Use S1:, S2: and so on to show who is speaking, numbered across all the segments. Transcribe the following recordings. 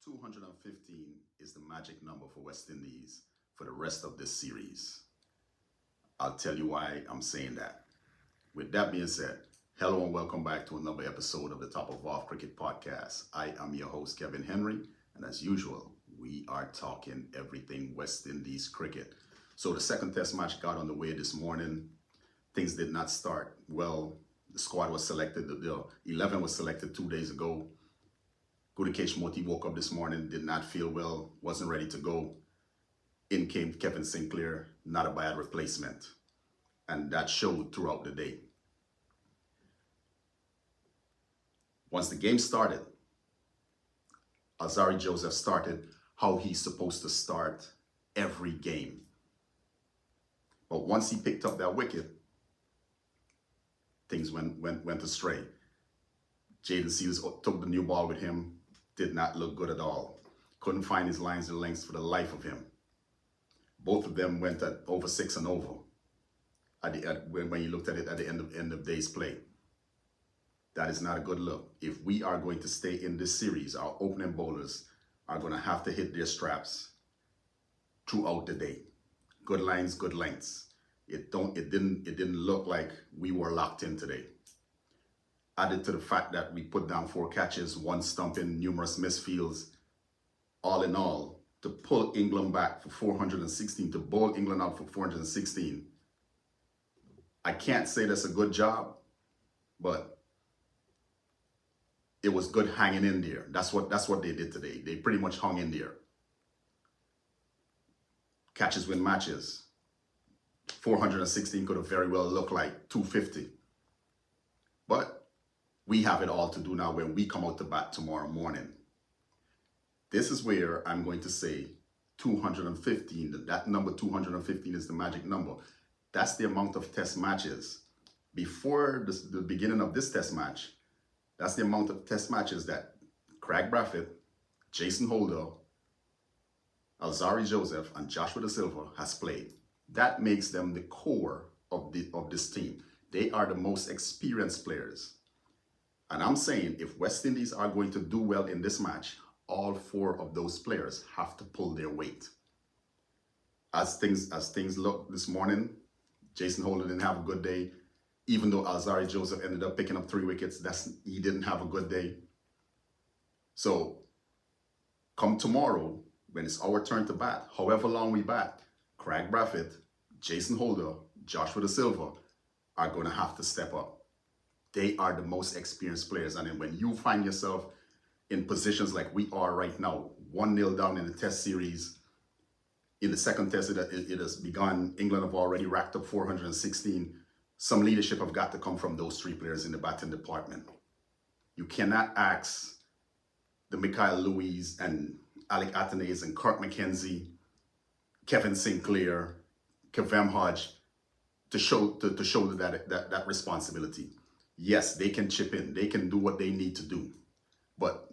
S1: 215 is the magic number for West Indies for the rest of this series. I'll tell you why I'm saying that. With that being said, hello and welcome back to another episode of the Top of Off Cricket Podcast. I am your host, Kevin Henry, and as usual, we are talking everything West Indies cricket. So the second test match got on the way this morning. Things did not start well. The squad was selected, the 11 was selected 2 days ago. Gudakesh Moti woke up this morning, did not feel well, wasn't ready to go. In came Kevin Sinclair, not a bad replacement. And that showed throughout the day. Once the game started, Alzarri Joseph started how he's supposed to start every game. But once he picked up that wicket, things went astray. Jaden Seals took the new ball with him, did not look good at all. Couldn't find his lines and lengths for the life of him. Both of them went at over 6 and over when you looked at it at the end of day's play. That is not a good look. If we are going to stay in this series, our opening bowlers are going to have to hit their straps throughout the day. Good lines, good lengths. It didn't look like we were locked in today. Added to the fact that we put down 4 catches, 1 stumping, numerous misfields. All in all, to pull England back for 416, to bowl England out for 416. I can't say that's a good job, but it was good hanging in there. That's what they did today. They pretty much hung in there. Catches win matches. 416 could have very well looked like 250. But we have it all to do now when we come out to bat tomorrow morning. This is where I'm going to say 215. That number 215 is the magic number. That's the amount of test matches. Before the beginning of this test match, that's the amount of test matches that Craig Brathwaite, Jason Holder, Alzarri Joseph, and Joshua Da Silva has played. That makes them the core of this team. They are the most experienced players. And I'm saying if West Indies are going to do well in this match, all 4 of those players have to pull their weight. As things look this morning, Jason Holder didn't have a good day. Even though Alzarri Joseph ended up picking up 3 wickets, he didn't have a good day. So come tomorrow, when it's our turn to bat, however long we bat, Craig Brathwaite, Jason Holder, Joshua Da Silva are going to have to step up. They are the most experienced players. And then when you find yourself in positions like we are right now, 1-0 down in the test series, in the second test it has begun, England have already racked up 416. Some leadership have got to come from those 3 players in the batting department. You cannot ask the Mikhail Louise and Alec Athenaze and Kirk McKenzie, Kevin Sinclair, Kavem Hodge to shoulder that responsibility. Yes, they can chip in. They can do what they need to do. But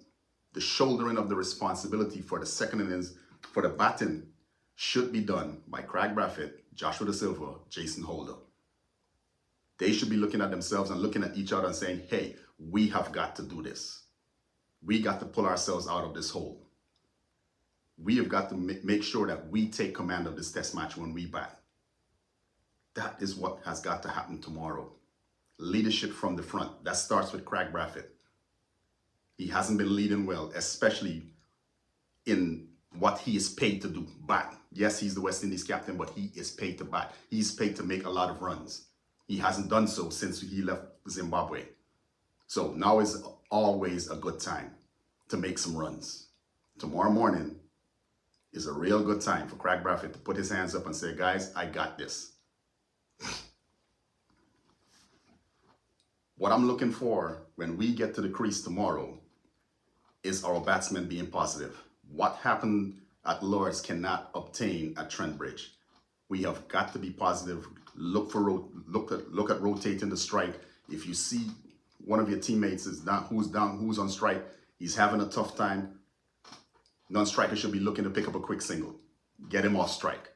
S1: the shouldering of the responsibility for the second innings, for the batting, should be done by Craig Brathwaite, Joshua Da Silva, Jason Holder. They should be looking at themselves and looking at each other and saying, hey, we have got to do this. We got to pull ourselves out of this hole. We have got to make sure that we take command of this test match when we bat. That is what has got to happen tomorrow. Leadership from the front. That starts with Craig Brathwaite. He hasn't been leading well, especially in what he is paid to do, bat. Yes, he's the West Indies captain, but he is paid to bat. He's paid to make a lot of runs. He hasn't done so since he left Zimbabwe. So now is always a good time to make some runs. Tomorrow morning is a real good time for Craig Brathwaite to put his hands up and say, guys, I got this. What I'm looking for when we get to the crease tomorrow is our batsmen being positive. What happened at Lords cannot obtain at Trent Bridge. We have got to be positive. Look at rotating the strike. If you see one of your teammates who's on strike, he's having a tough time, non-striker should be looking to pick up a quick single. Get him off strike.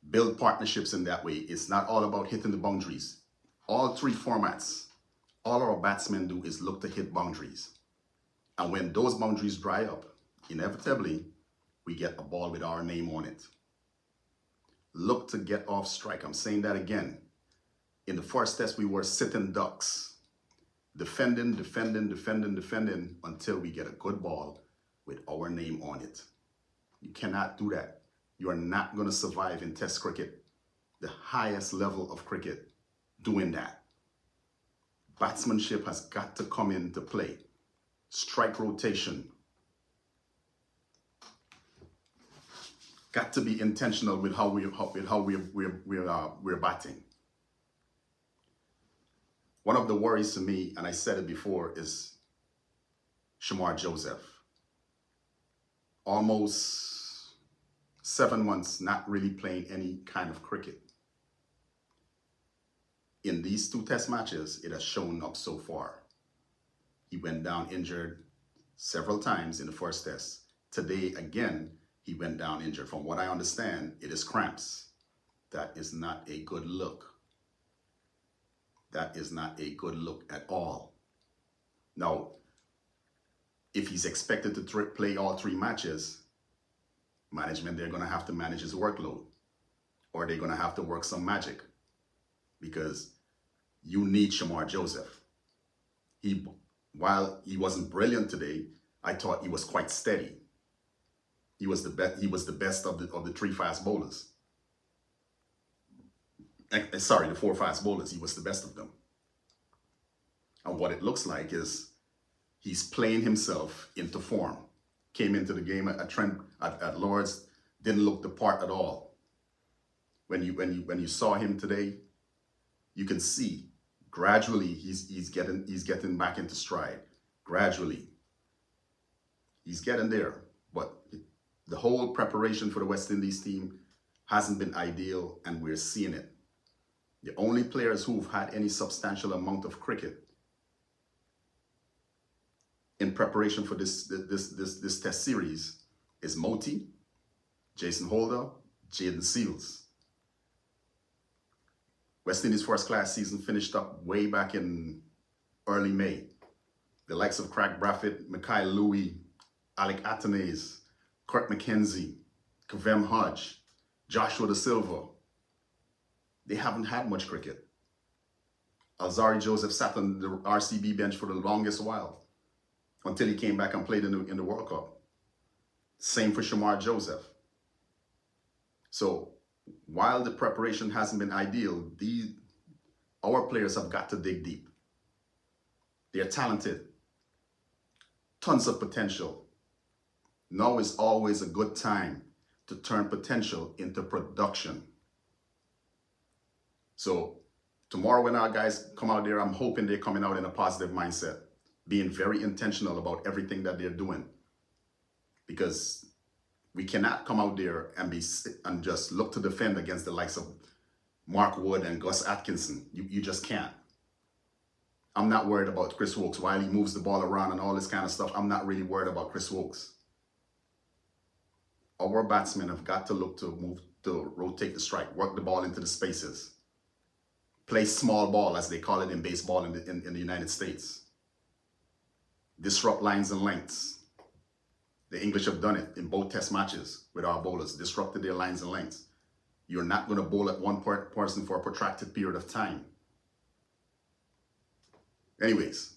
S1: Build partnerships in that way. It's not all about hitting the boundaries. All 3 formats, all our batsmen do is look to hit boundaries. And when those boundaries dry up, inevitably, we get a ball with our name on it. Look to get off strike. I'm saying that again. In the first test, we were sitting ducks, defending until we get a good ball with our name on it. You cannot do that. You are not going to survive in test cricket, the highest level of cricket, doing that. Batsmanship has got to come into play. Strike rotation. Got to be intentional with how we're batting. One of the worries to me, and I said it before, is Shamar Joseph. Almost 7 months not really playing any kind of cricket. In these 2 test matches, it has shown up so far. He went down injured several times in the first test. Today, again, he went down injured. From what I understand, it is cramps. That is not a good look. That is not a good look at all. Now, if he's expected to play all 3 matches, management, they're going to have to manage his workload, or they're going to have to work some magic, because you need Shamar Joseph. While he wasn't brilliant today, I thought he was quite steady. He was the best. He was the best of the 3 fast bowlers. Sorry, the 4 fast bowlers. He was the best of them. And what it looks like is he's playing himself into form. Came into the game at Lord's, didn't look the part at all. When you saw him today, you can see gradually he's getting back into stride. Gradually, he's getting there. But the whole preparation for the West Indies team hasn't been ideal, and we're seeing it. The only players who've had any substantial amount of cricket in preparation for this test series is Moti, Jason Holder, Jaden Seals. West Indies first class season finished up way back in early May. The likes of Craig Brathwaite, Mikhail Louis, Alec Athanaze, Kurt McKenzie, Kavem Hodge, Joshua Da Silva. They haven't had much cricket. Alzari Joseph sat on the RCB bench for the longest while, until he came back and played in the World Cup. Same for Shamar Joseph. So while the preparation hasn't been ideal, our players have got to dig deep. They're talented. Tons of potential. Now is always a good time to turn potential into production. So tomorrow when our guys come out there, I'm hoping they're coming out in a positive mindset, being very intentional about everything that they're doing. Because we cannot come out there and just look to defend against the likes of Mark Wood and Gus Atkinson. You just can't. I'm not worried about Chris Wokes. While he moves the ball around and all this kind of stuff, I'm not really worried about Chris Wokes. Our batsmen have got to look to rotate the strike, work the ball into the spaces. Play small ball, as they call it in baseball in the United States. Disrupt lines and lengths. The English have done it in both test matches with our bowlers, disrupted their lines and lengths. You're not going to bowl at one person for a protracted period of time. Anyways,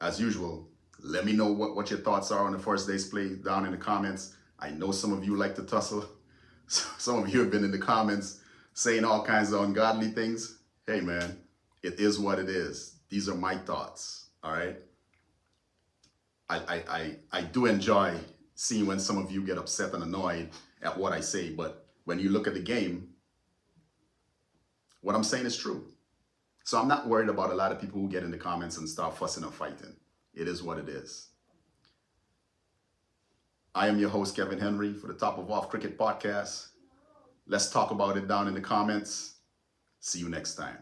S1: as usual, let me know what your thoughts are on the first day's play down in the comments. I know some of you like to tussle. Some of you have been in the comments saying all kinds of ungodly things. Hey man, it is what it is. These are my thoughts, all right? I do enjoy seeing when some of you get upset and annoyed at what I say, but when you look at the game, what I'm saying is true. So I'm not worried about a lot of people who get in the comments and start fussing and fighting. It is what it is. I am your host, Kevin Henry, for the Top of Off Cricket Podcast. Let's talk about it down in the comments. See you next time.